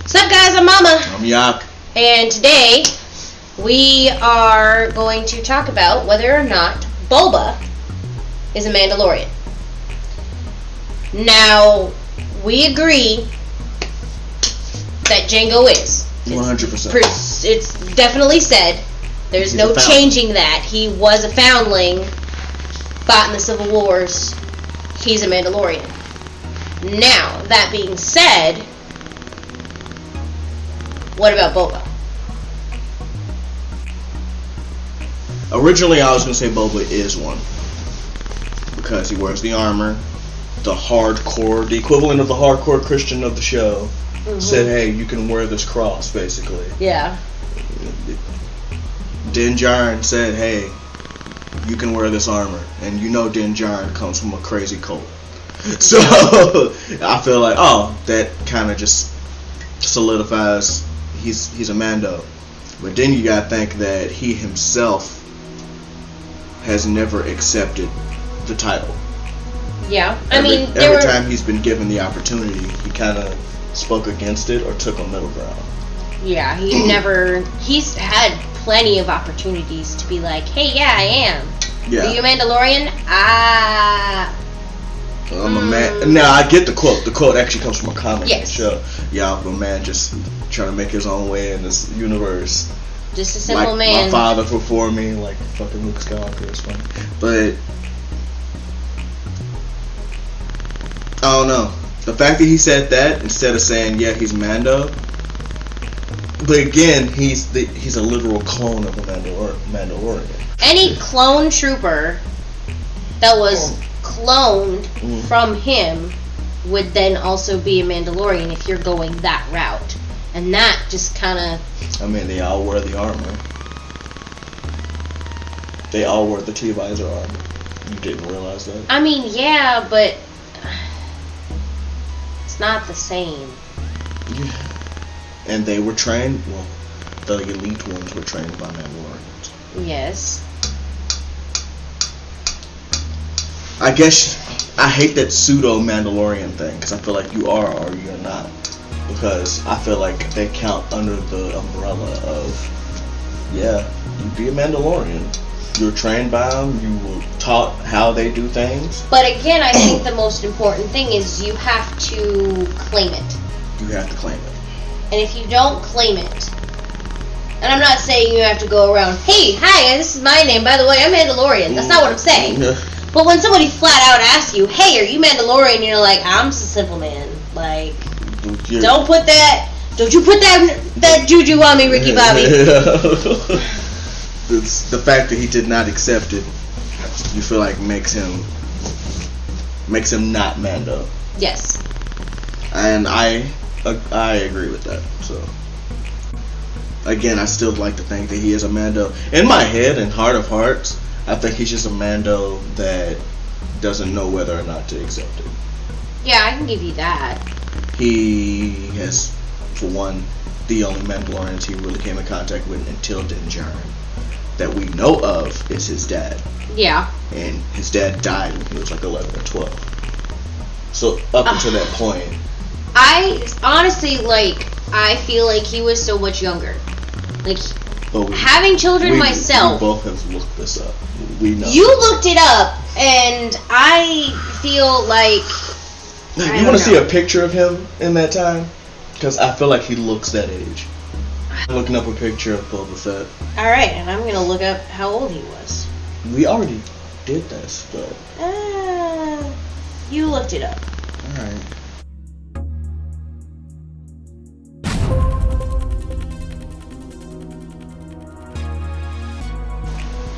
What's up, guys? I'm Mama. I'm Yahk. And today we are going to talk about whether or not Boba is a Mandalorian. Now, we agree that Jango is. 100%. It's definitely said. There's no changing that. He was a foundling, fought in the Civil Wars. He's a Mandalorian. Now, that being said, what about Boba? Originally, I was going to say Boba is one. Because he wears the armor. The hardcore, the equivalent of the hardcore Christian of the show, said, hey, you can wear this cross, basically. Yeah. Din Djarin said, hey, you can wear this armor. And you know Din Djarin comes from a crazy cult. So, I feel like, that kind of just solidifies he's a Mando. But then you gotta think that he himself has never accepted the title. Yeah, every time he's been given the opportunity, he kind of spoke against it or took a middle ground. Yeah, he's had plenty of opportunities to be like, hey, yeah, I am. Yeah. Are you a Mandalorian? I'm a man. Now, I get the quote. The quote actually comes from a comic show. Yeah, I'm a man just trying to make his own way in this universe. Just a simple like man. My father before me, like fucking Luke Skywalker. It's funny. But I don't know. The fact that he said that instead of saying, yeah, he's Mando. But again, he's a literal clone of a Mandalorian. Any clone trooper that was cloned from him would then also be a Mandalorian if you're going that route. And that just kind of... they all wear the armor. They all wear the T-visor armor. You didn't realize that? Yeah, but... it's not the same. Yeah. And they were trained... Well, the elite ones were trained by Mandalorians. Yes. I guess I hate that pseudo-Mandalorian thing, because I feel like you are or you're not. Because I feel like they count under the umbrella of, yeah, you be a Mandalorian. You're trained by them, you were taught how they do things. But again, I think the most important thing is you have to claim it. You have to claim it. And if you don't claim it, and I'm not saying you have to go around, hey, hi, this is my name, by the way, I'm Mandalorian. That's not what I'm saying. But when somebody flat out asks you, hey, are you Mandalorian? And you're like, I'm just a simple man. Like, don't you put that juju on me, Ricky Bobby. It's the fact that he did not accept it, you feel like makes him not Mando. Yes. And I agree with that. So again, I still like to think that he is a Mando. In my head and heart of hearts, I think he's just a Mando that doesn't know whether or not to accept it. Yeah, I can give you that. He has, for one, the only Mandalorians he really came in contact with until Din Djarin that we know of is his dad. Yeah. And his dad died when he was like 11 or 12. So up until that point, I honestly I feel like he was so much younger. Like, having children myself. We both have looked this up. We know. You looked it up, and I feel like. You want to see a picture of him in that time? Because I feel like he looks that age. I'm looking up a picture of Boba Fett. Alright, and I'm going to look up how old he was. We already did this, but... you looked it up. Alright.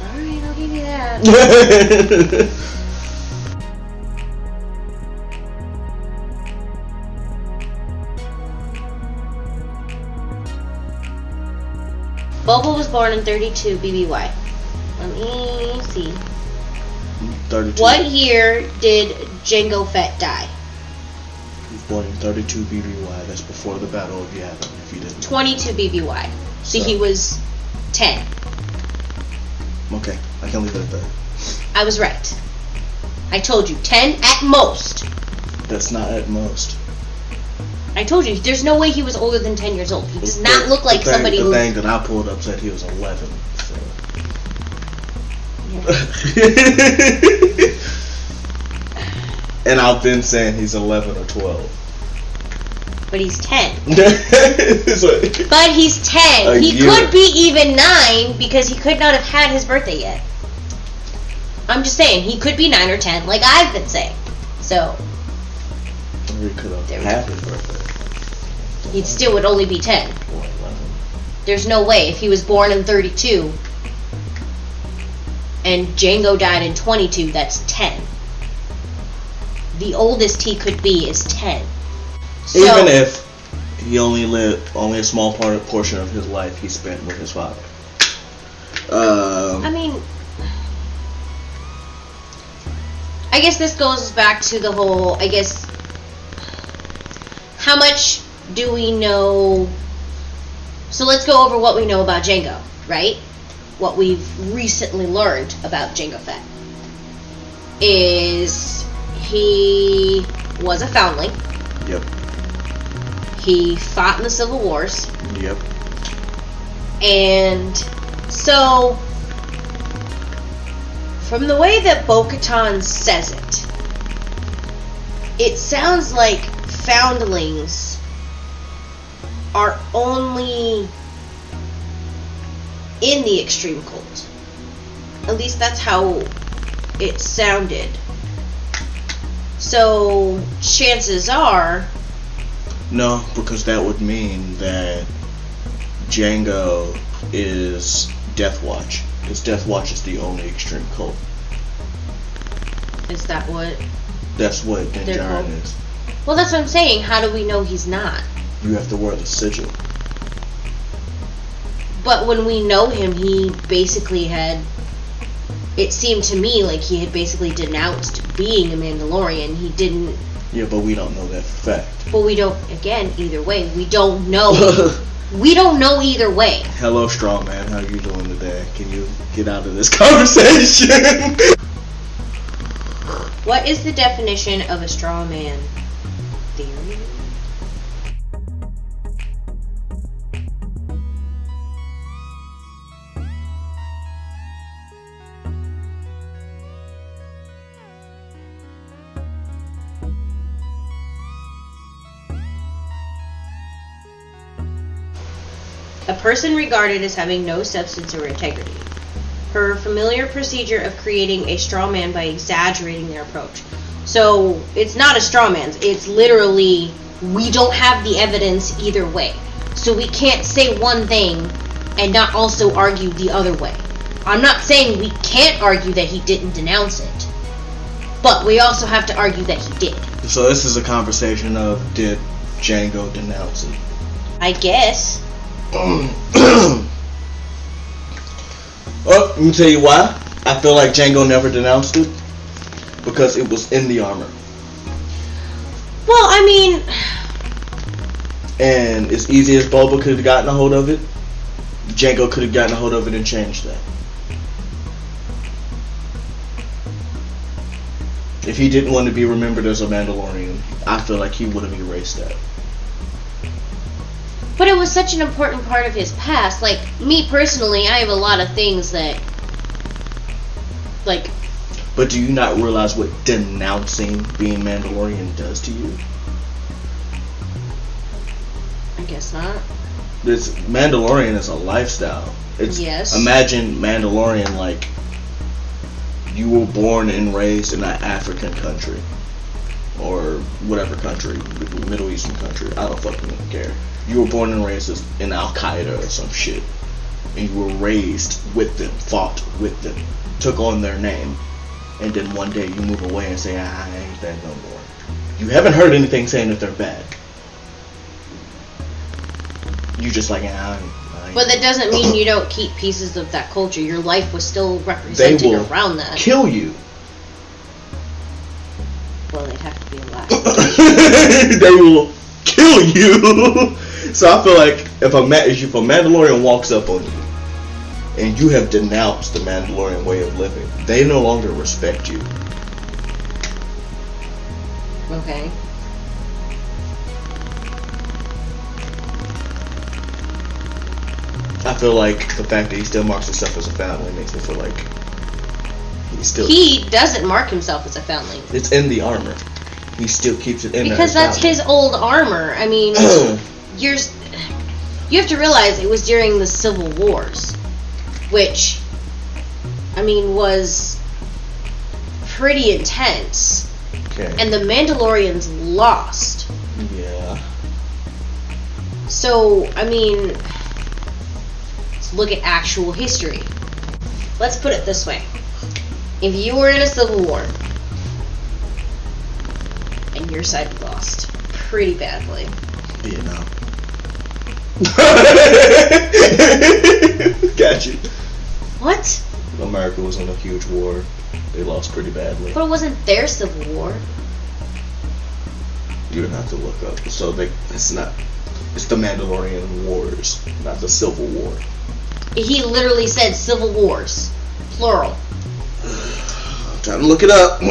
Alright, I'll give you that. Boba was born in 32 BBY. Let me see. 32. What year did Jango Fett die? He was born in 32 BBY. That's before the Battle of Yavin, if you didn't know. 22 BBY. So he was 10. Okay, I can leave it at that. I was right. I told you, 10 at most. That's not at most. I told you, there's no way he was older than 10 years old. He does not look like somebody who... The thing that I pulled up said he was 11. So. Yeah. And I've been saying he's 11 or 12. But he's 10. So, but he's 10. He year. could be even 9 because he could not have had his birthday yet. I'm just saying, he could be 9 or 10, like I've been saying. So... He could have had his birthday. He still would only be 10. Or 11. There's no way. If he was born in 32 and Django died in 22, that's 10. The oldest he could be is 10. So, even if he only a small portion of his life he spent with his father. I mean, I guess this goes back to the whole, I guess, how much do we know? So let's go over what we know about Django, right? What we've recently learned about Django Fett is he was a foundling. Yep. He fought in the Civil Wars. Yep. And so, from the way that Bo-Katan says it sounds like foundlings are only in the extreme cold. At least that's how it sounded. So, chances are... No, because that would mean that Django is Death Watch. Because Death Watch is the only extreme cult. Is that what... That's what Din Djarin is. Well, that's what I'm saying. How do we know he's not? You have to wear the sigil. But when we know him, he basically had... It seemed to me like he had basically denounced being a Mandalorian. He didn't... Yeah, but we don't know that for fact. But we don't... Again, either way, we don't know. We don't know either way. Hello, strong man. How you doing today? Can you get out of this conversation? What is the definition of a straw man theory? A person regarded as having no substance or integrity. Her familiar procedure of creating a straw man by exaggerating their approach. So, it's not a straw man. It's literally, we don't have the evidence either way. So we can't say one thing and not also argue the other way. I'm not saying we can't argue that he didn't denounce it. But we also have to argue that he did. So this is a conversation of, did Django denounce it? I guess. Well, let me tell you why. I feel like Django never denounced it. Because it was in the armor. Well, I mean... And as easy as Boba could have gotten a hold of it, Django could have gotten a hold of it and changed that. If he didn't want to be remembered as a Mandalorian, I feel like he would have erased that. But it was such an important part of his past. Like, me personally, I have a lot of things that... Like... But do you not realize what denouncing being Mandalorian does to you? I guess not. This Mandalorian is a lifestyle. It's, yes. Imagine Mandalorian like you were born and raised in an African country. Or whatever country, Middle Eastern country. I don't fucking care. You were born and raised in Al-Qaeda or some shit. And you were raised with them, fought with them, took on their name. And then one day you move away and say, I ain't that no more. You haven't heard anything saying that they're bad. You just like, I ain't. But that doesn't mean you don't keep pieces of that culture. Your life was still represented around that. Kill you. Well, they'd have to be alive. They will kill you. So I feel like if a Mandalorian walks up on you and you have denounced the Mandalorian way of living, they no longer respect you. Okay. feel like the fact that he still marks himself as a foundling makes me feel like he doesn't mark himself as a foundling. It's in the armor. He still keeps it in there. Because that's his old armor. I mean, you have to realize it was during the Civil Wars, which, I mean, was pretty intense. Okay. And the Mandalorians lost. Yeah. So, I mean, let's look at actual history. Let's put it this way. If you were in a civil war, and your side lost pretty badly. Vietnam. Got you. What? America was in a huge war. They lost pretty badly. But it wasn't their civil war. You're gonna have to look up. So it's not. It's the Mandalorian Wars, not the Civil War. He literally said civil wars, plural. I'm trying to look it up.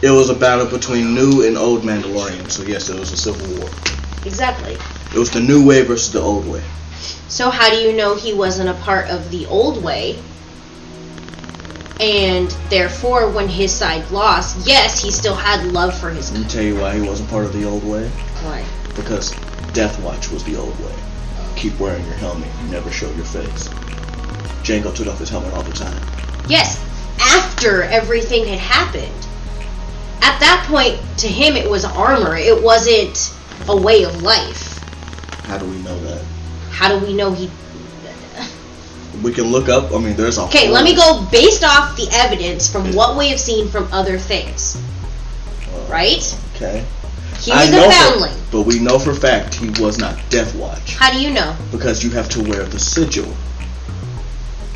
It was a battle between new and old Mandalorians, so yes, it was a civil war. Exactly. It was the new way versus the old way. So how do you know he wasn't a part of the old way? And therefore, when his side lost, yes, he still had love for his. Let me tell you why he wasn't part of the old way. Why? Because Death Watch was the old way. Keep wearing your helmet. You never show your face. Jango took off his helmet all the time. Yes, after everything had happened. At that point, to him, it was armor. It wasn't a way of life. How do we know that? How do we know he... We can look up. I mean, there's a... Okay, let me go based off the evidence from what we have seen from other things. Right? Okay. He was a foundling. But we know for a fact he was not Death Watch. How do you know? Because you have to wear the sigil.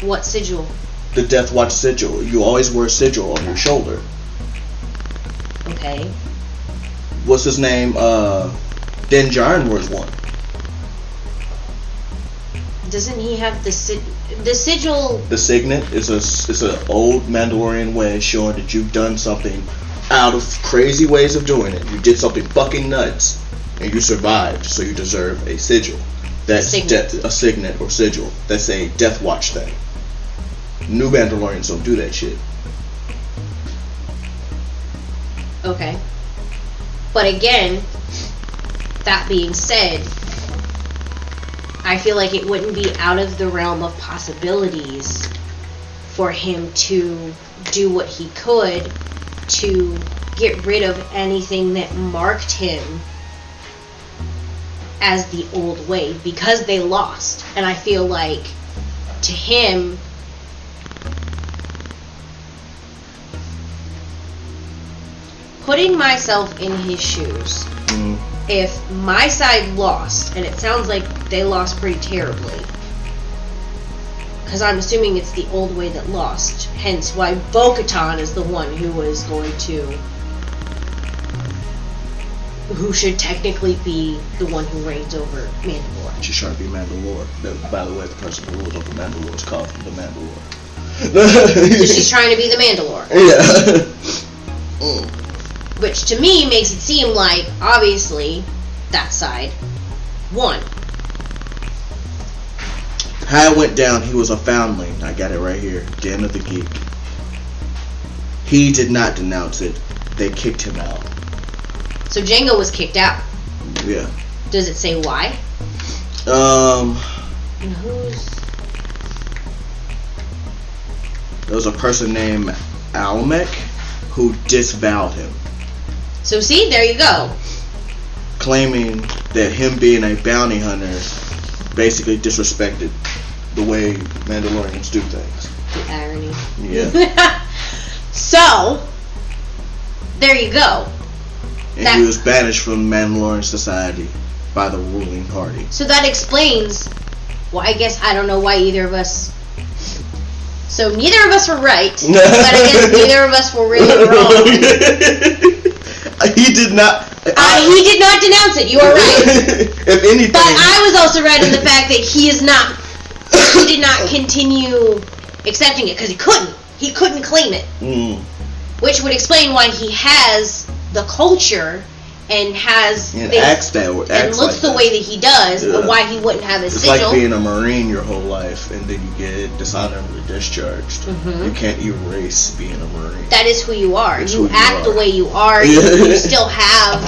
What sigil? The Death Watch sigil. You always wear a sigil on your shoulder. Okay. What's his name? Din Djarin wears one. Doesn't he have the sigil? The signet is an old Mandalorian way showing that you've done something out of crazy ways of doing it. You did something fucking nuts, and you survived, so you deserve a sigil. That's a signet or sigil. That's a Death Watch thing. New Mandalorians don't do that shit. Okay. But again, that being said, I feel like it wouldn't be out of the realm of possibilities for him to do what he could to get rid of anything that marked him as the old way, because they lost. And I feel like to him, putting myself in his shoes, if my side lost, and it sounds like they lost pretty terribly, because I'm assuming it's the old way that lost, hence why Bo-Katan is the one who was going to, who should technically be the one who reigns over Mandalore. She's trying to be Mandalore. By the way, the person who rules over Mandalore is called the Mandalore. So she's trying to be the Mandalore. Yeah. Which to me makes it seem like, obviously, that side won. How it went down, he was a foundling. I got it right here. Den of the Geek. He did not denounce it. They kicked him out. So Jango was kicked out. Yeah. Does it say why? And who's... There was a person named Almec who disavowed him. So see, there you go. Claiming that him being a bounty hunter basically disrespected the way Mandalorians do things. The irony. Yeah. So, there you go. And he was banished from Mandalorian society by the ruling party. So that explains why, I guess, I don't know why either of us... So neither of us were right, but I guess neither of us were really wrong. He did not. He did not denounce it. You are right. If anything, but I was also right in the fact that he did not continue accepting it because he couldn't. He couldn't claim it, which would explain why he has the culture and has and looks like the way that he does, and why he wouldn't have his sigil. It's like being a Marine your whole life, and then you get dishonorably discharged. You can't erase being a Marine. That is who you are. You act the way you are. You still have,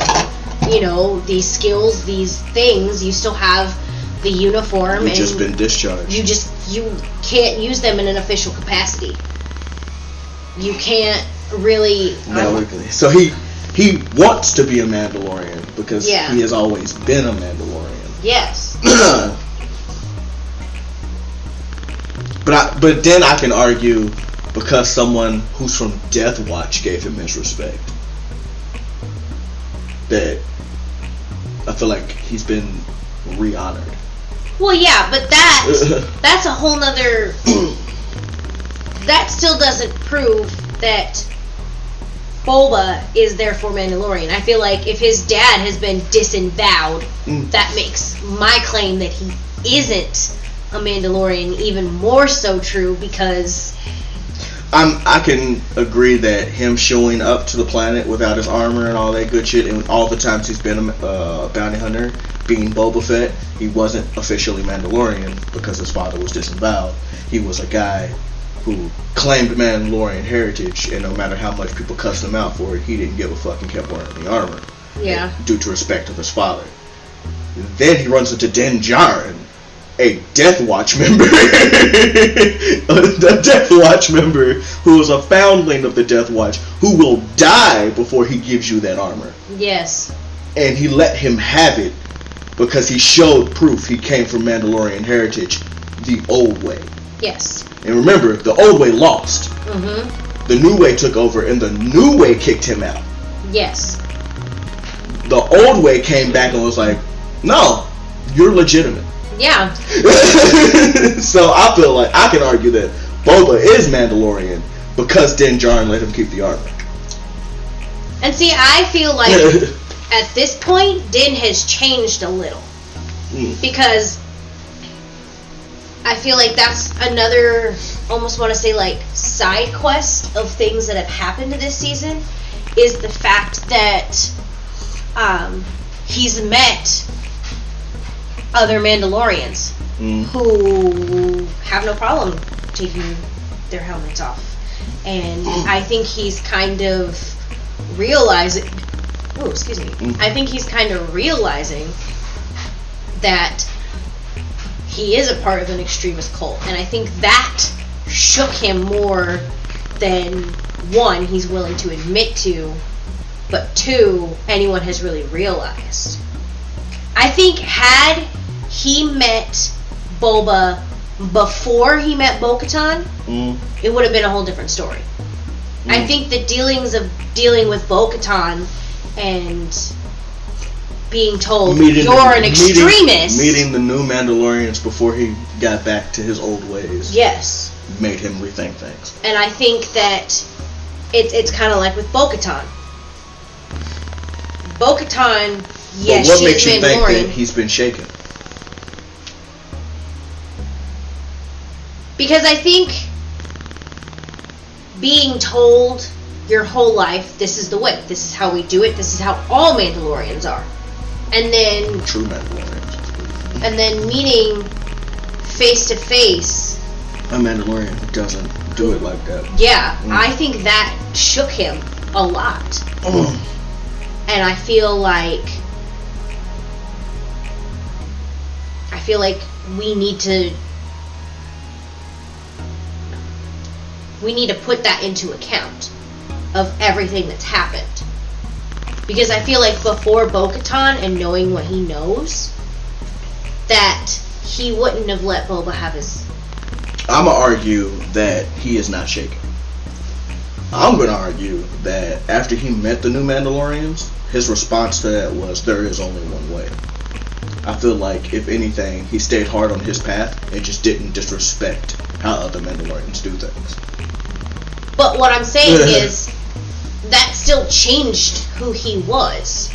these skills, these things. You still have the uniform. You've just been discharged. You can't use them in an official capacity. You can't really. So he wants to be a Mandalorian because he has always been a Mandalorian. Yes. But then I can argue because someone who's from Death Watch gave him his respect, that I feel like he's been re-honored. Well, yeah, but that's a whole nother. That still doesn't prove that Boba is therefore Mandalorian. I feel like if his dad has been disemboweled, that makes my claim that he isn't a Mandalorian even more so true, because I can agree that him showing up to the planet without his armor and all that good shit, and all the times he's been a bounty hunter, being Boba Fett, he wasn't officially Mandalorian because his father was disemboweled. He was a guy who claimed Mandalorian heritage, and no matter how much people cussed him out for it, he didn't give a fuck and kept wearing the armor. Yeah. Due to respect of his father. Then he runs into Din Djarin, a Death Watch member. A Death Watch member who is a foundling of the Death Watch, who will die before he gives you that armor. Yes. And he let him have it because he showed proof he came from Mandalorian heritage the old way. Yes. And remember, the old way lost. The new way took over, and the new way kicked him out. Yes. The old way came back and was like, no, you're legitimate. Yeah. So I feel like I can argue that Boba is Mandalorian because Din Djarin let him keep the armor. And see, I feel like at this point, Din has changed a little. Because I feel like that's another, almost want to say like, side quest of things that have happened to this season, is the fact that he's met other Mandalorians who have no problem taking their helmets off. And I think he's kind of realizing, I think he's kind of realizing that he is a part of an extremist cult, and I think that shook him more than, one, he's willing to admit to, but two, anyone has really realized. I think had he met Boba before he met Bo-Katan, it would have been a whole different story. I think the dealing with Bo-Katan and being told you're an extremist. Meeting the new Mandalorians before he got back to his old ways. Yes. Made him rethink things. And I think that it's kind of like with Bo-Katan. Bo-Katan, yes, but what she's makes you think Mandalorian. that he's been shaken? Because I think being told your whole life, this is the way, this is how we do it, this is how all Mandalorians are. And then True Mandalorians. And then meeting face to face a Mandalorian who doesn't do it like that. Yeah, I think that shook him a lot. And I feel like we need to put that into account of everything that's happened. Because I feel like before Bo-Katan and knowing what he knows, that he wouldn't have let Boba have his... I'm going to argue that he is not shaken. I'm going to argue that after he met the new Mandalorians, his response to that was, there is only one way. I feel like, if anything, he stayed hard on his path and just didn't disrespect how other Mandalorians do things. But what I'm saying is, that still changed who he was.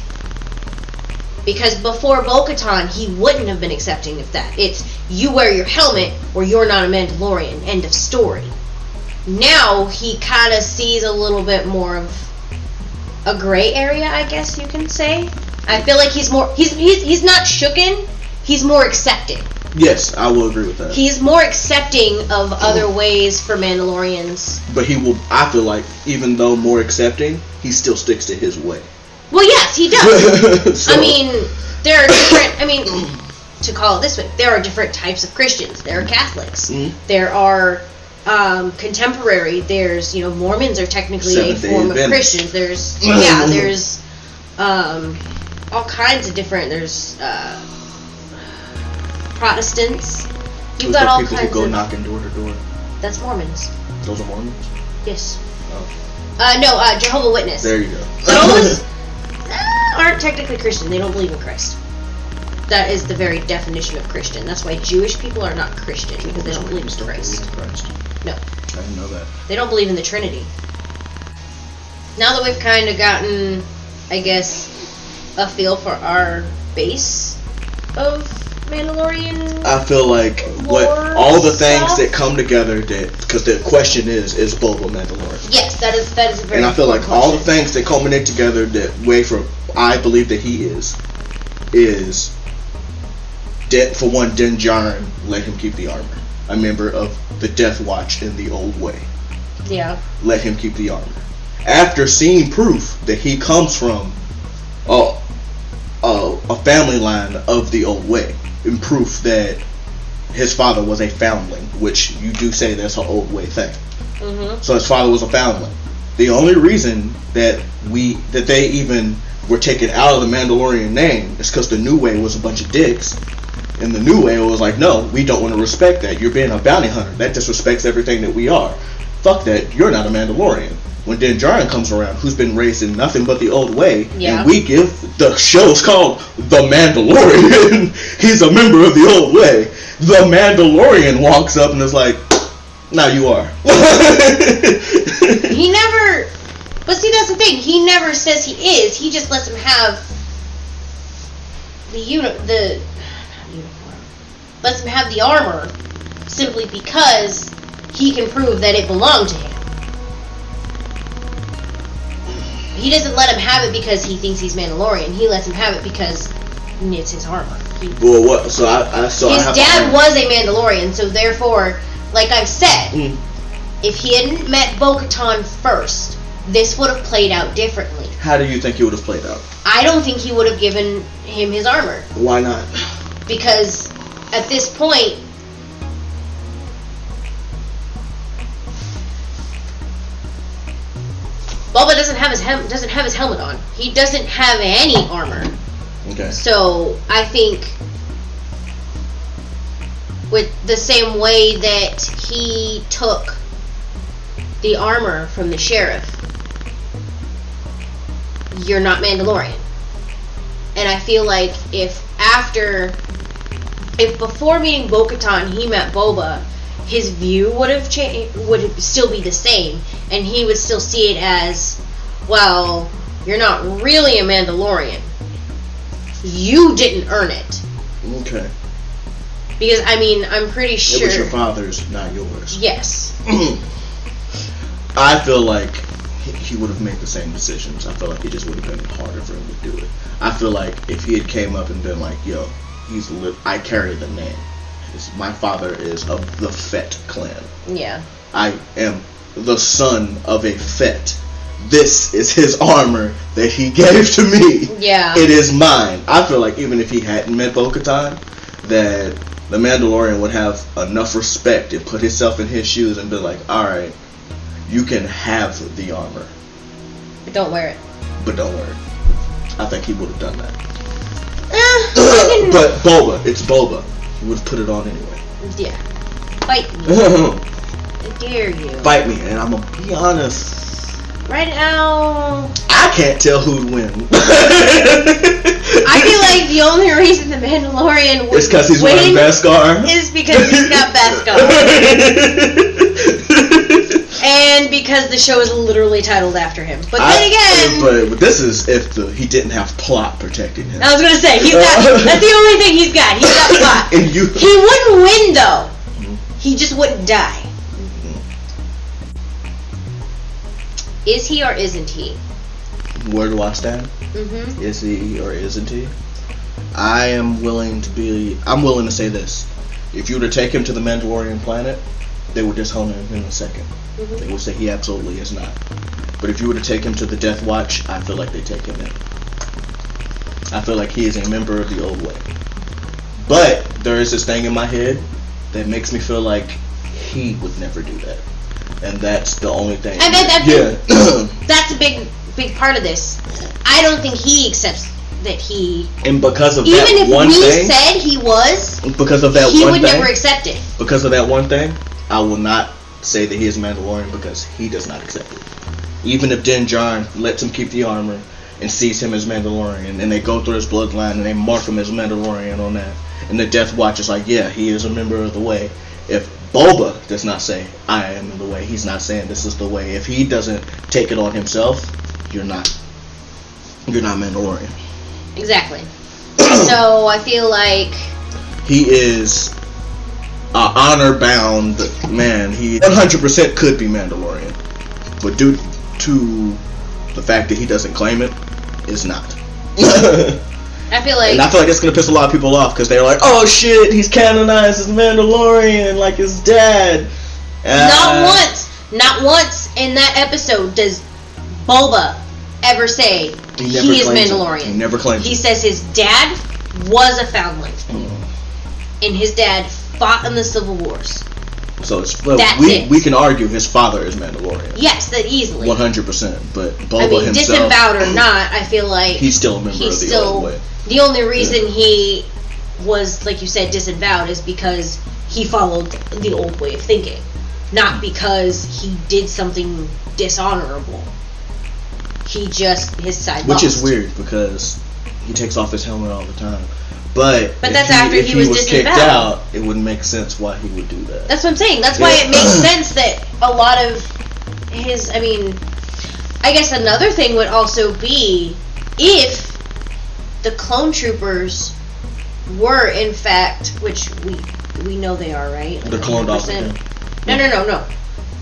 Because before Bo-Katan, he wouldn't have been accepting of that. It's, you wear your helmet or you're not a Mandalorian. End of story. Now, he kind of sees a little bit more of a gray area, I guess you can say. I feel like he's more, he's not shooken, he's more accepting. Yes, I will agree with that. He's more accepting of other ways for Mandalorians. But he will, I feel like, even though more accepting, he still sticks to his way. Well, yes, he does. So, I mean, there are different, I mean, to call it this way, there are different types of Christians. There are Catholics. Mm-hmm. There are contemporary, there's, you know, Mormons are technically a form of Christians. There's, yeah, there's all kinds of different, there's Protestants. You've got all people kinds who go of... knocking door to door. That's Mormons. Those are Mormons? Yes. Oh. No, Jehovah's Witness. There you go. Those aren't technically Christian. They don't believe in Christ. That is the very definition of Christian. That's why Jewish people are not Christian, because they don't believe in Christ. No. I didn't know that. They don't believe in the Trinity. Now that we've kind of gotten, I guess, a feel for our base of Mandalorian, I feel like all the things that come together, that because the question is Boba Mandalorian? Yes, that is a very. And I feel like question. all the things that culminate together, that way from I believe that he is for one, Din Djarin let him keep the armor. A member of the Death Watch in the old way. Yeah. Let him keep the armor. After seeing proof that he comes from a family line of the old way, and proof that his father was a foundling, which you do say that's an old way thing. Mm-hmm. So his father was a foundling. The only reason that they even were taken out of the Mandalorian name is because the New Way was a bunch of dicks. And the New Way was like, no, we don't want to respect that. You're being a bounty hunter. That disrespects everything that we are. Fuck that. You're not a Mandalorian. When Din Djarin comes around, who's been raised in nothing but the old way, yeah. and we give the show's called The Mandalorian. He's a member of the old way. The Mandalorian walks up and is like, now you are. He never. But see, that's the thing. He never says he is. He just lets him have the lets him have the armor simply because he can prove that it belonged to him. He doesn't let him have it because he thinks he's Mandalorian. He lets him have it because it's his armor. Well, what? His dad was a Mandalorian, so therefore, like I've said, if he hadn't met Bo-Katan first, this would have played out differently. How do you think it would have played out? I don't think he would have given him his armor. Why not? Because at this point, Boba doesn't have his helmet on. He doesn't have any armor. Okay. So I think with the same way that he took the armor from the sheriff, you're not Mandalorian. And I feel like if before meeting Bo-Katan he met Boba, his view would still be the same, and he would still see it as, well, you're not really a Mandalorian. You didn't earn it. Okay. Because, I mean, I'm pretty sure... It was your father's, not yours. Yes. I feel like he would have made the same decisions. I feel like it just would have been harder for him to do it. I feel like if he had came up and been like, yo, I carry the name. My father is of the Fett clan. Yeah. I am the son of a Fett. This is his armor that he gave to me. Yeah. It is mine. I feel like even if he hadn't met Bo-Katan, that the Mandalorian would have enough respect and put himself in his shoes and be like, alright, you can have the armor. But don't wear it. I think he would have done that. But Boba, it's Boba. He would have put it on anyway. Yeah. Fight me. I dare you. Fight me, and I'm going to be honest. Right now... I can't tell who'd win. I feel like the only reason the Mandalorian would it's because he's wearing Beskar. Is because he's got Beskar. And because because the show is literally titled after him. But then again... But this is if he didn't have plot protecting him. I was going to say, that's the only thing he's got. He's got plot. And he wouldn't win, though. He just wouldn't die. Is he or isn't he? Where do I stand? Mm-hmm. Is he or isn't he? I'm willing to say this. If you were to take him to the Mandalorian planet, they would disown him in a second. Mm-hmm. They would say he absolutely is not. But if you were to take him to the Death Watch, I feel like they take him in. I feel like he is a member of the old way. But there is this thing in my head that makes me feel like he would never do that. And that's the only thing. That's a big part of this. I don't think he accepts that he... And because of even that if one we thing... said he was... Because of that he one would thing... never accept it. Because of that one thing, I will not say that he is Mandalorian because he does not accept it. Even if Din Djarin lets him keep the armor and sees him as Mandalorian, and they go through his bloodline and they mark him as Mandalorian on that, and the Death Watch is like, yeah, he is a member of the way. If Boba does not say, I am in the way, he's not saying this is the way. If he doesn't take it on himself, you're not Mandalorian. Exactly. So I feel like he is honor-bound man. He 100% could be Mandalorian, but due to the fact that he doesn't claim it, is not. I feel like it's gonna piss a lot of people off because they're like, "Oh shit, he's canonized as Mandalorian like his dad." Not once in that episode does Boba ever say he is Mandalorian. He never claims. He says his dad was a foundling, and his dad fought in the Civil Wars. So we can argue his father is Mandalorian. Yes, that easily. 100%. But Boba himself, disemboweled or not, I feel like he's still a member of the old way. The only reason he was, like you said, disemboweled is because he followed the old way of thinking, not because he did something dishonorable. His side lost. Which is weird because he takes off his helmet all the time. But that's after he was disemboweled. Kicked out, it wouldn't make sense why he would do that. That's what I'm saying. That's why it makes sense that a lot of his... I guess another thing would also be if the clone troopers were, in fact, which we know they are, right? The cloned off. No.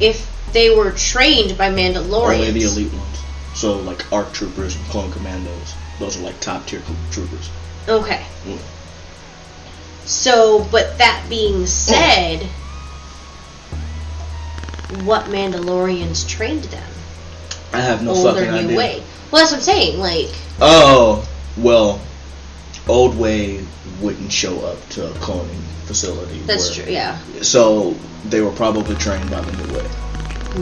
If they were trained by Mandalorians... Only the elite ones. So, like, ARC troopers and clone commandos. Those are, like, top-tier troopers. Okay. So, but that being said, what Mandalorians trained them? I have no fucking idea. Way. Well, that's what I'm saying. Like. Oh, well, old way wouldn't show up to a cloning facility. That's true. Yeah. So they were probably trained by the new way.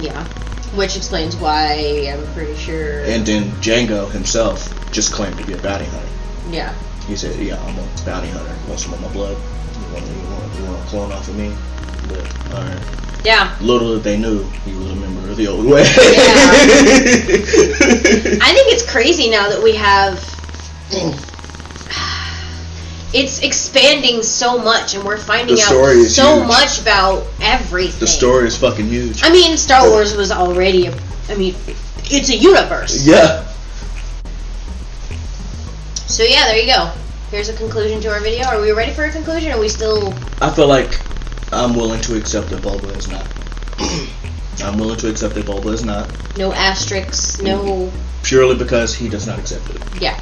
Yeah. Which explains why I'm pretty sure. And then Jango himself just claimed to be a bounty hunter. Yeah. He said, "Yeah, I'm a bounty hunter. Want some of my blood? You want to clone off of me?" But all right. Yeah. Little did they knew he was a member of the old way. Yeah. I think it's crazy now that we have. It's expanding so much, and we're finding out so much about everything. The story is fucking huge. I mean, Star Wars was already it's a universe. Yeah. So yeah, there you go. Here's a conclusion to our video. Are we ready for a conclusion? Or are we still... I feel like I'm willing to accept that Boba is not. I'm willing to accept that Boba is not. No asterisks, no... Purely because he does not accept it. Yeah.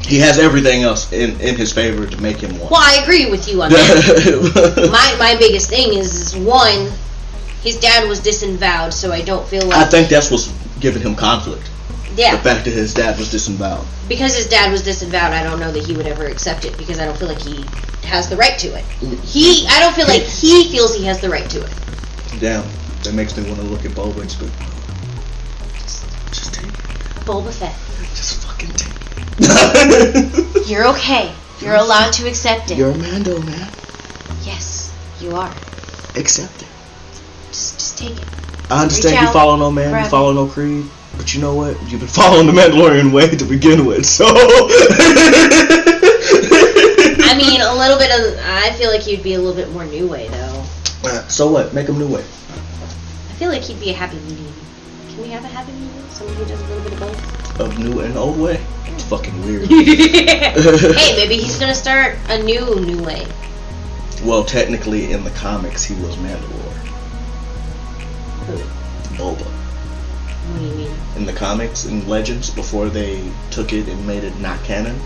He has everything else in his favor to make him one. Well, I agree with you on that. my biggest thing is, one, his dad was disemboweled, so I don't feel like... I think that's what's giving him conflict. Yeah. The fact that his dad was disemboweled. Because his dad was disemboweled, I don't know that he would ever accept it, because I don't feel like he has the right to it. I don't feel like he feels he has the right to it. Damn. That makes me want to look at Boba and just go, just take it. Boba Fett. Just fucking take it. You're okay. You're allowed to accept it. You're a Mando, man. Yes, you are. Accept it. Just take it. I understand you follow no man, you follow no creed. But you know what? You've been following the Mandalorian way to begin with, so... I mean, a little bit of... I feel like you'd be a little bit more new way, though. So what? Make them new way. I feel like he'd be a happy medium. Can we have a happy medium? Someone who does a little bit of both? Of new and old way? It's fucking weird. Hey, maybe he's gonna start a new way. Well, technically, in the comics, he was Mandalore. Who? Boba. What do you mean? In the comics, in Legends, before they took it and made it not canon,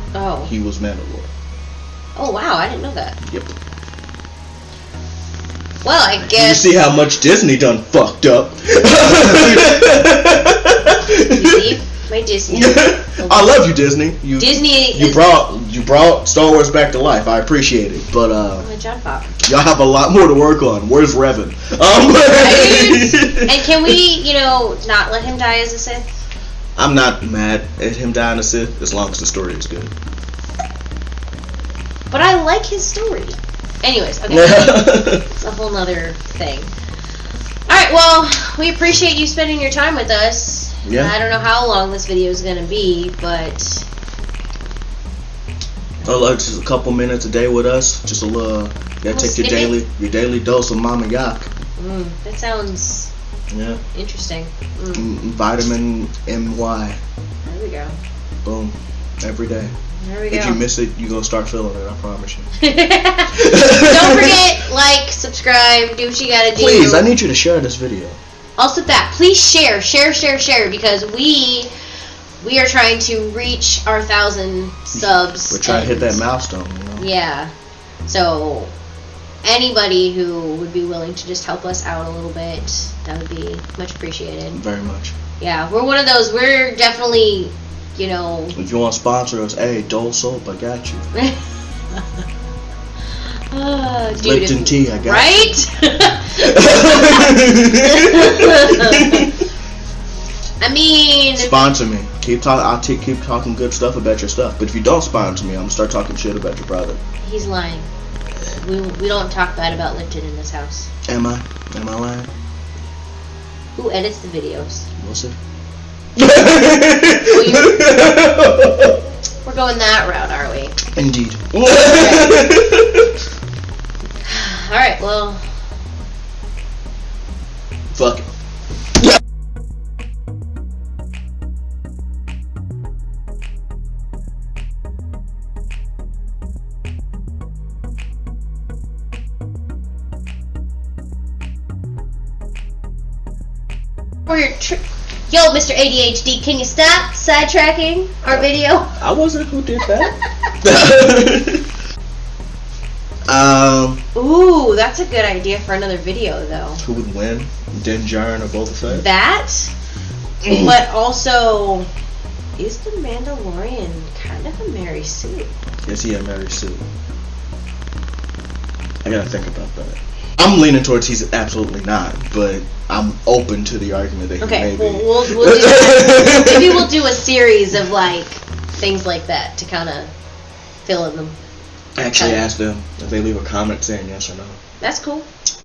he was Mandalore. Oh, wow, I didn't know that. Yep. Well, I guess... You see how much Disney done fucked up. You see? My Disney. I love you, Disney. You brought Star Wars back to life. I appreciate it, but John Pop. y'all have a lot more to work on. Where's Revan? And can we, not let him die as a Sith? I'm not mad at him dying as Sith as long as the story is good. But I like his story. Anyways, okay. It's a whole nother thing. Alright, well, we appreciate you spending your time with us. Yeah. I don't know how long this video is going to be, but... Just a couple minutes a day with us. Just a little... take your daily dose of Mama Yahk. That sounds... Yeah. Interesting. Vitamin MY. There we go. Boom. Every day. There we go. If you miss it, you're going to start feeling it, I promise you. Don't forget, like, subscribe, do what you gotta do. Please, I need you to share this video. Also that, please share, because we are trying to reach our 1,000 subs. We're trying to hit that milestone, Yeah. So, anybody who would be willing to just help us out a little bit, that would be much appreciated. Very much. Yeah, we're one of those, we're definitely... If you want to sponsor us, hey, Dole Soap, I got you. Lipton tea, I got you. I mean... Sponsor me. I'll keep talking good stuff about your stuff. But if you don't sponsor me, I'm going to start talking shit about your brother. He's lying. We don't talk bad about Lipton in this house. Am I lying? Who edits the videos? We'll see. We're going that route, are we? Indeed. Alright, well... Fuck it. Yo, Mr. ADHD, can you stop sidetracking our video? I wasn't who did that. Ooh, that's a good idea for another video, though. Who would win? Din Djarin or Boba Fett? That, but also, is the Mandalorian kind of a Mary Sue? Is he a Mary Sue? I gotta think about that. I'm leaning towards he's absolutely not, but I'm open to the argument that he may be. We'll do that. Maybe we'll do a series of things like that to kind of fill in them. Actually, ask them if they leave a comment saying yes or no. That's cool.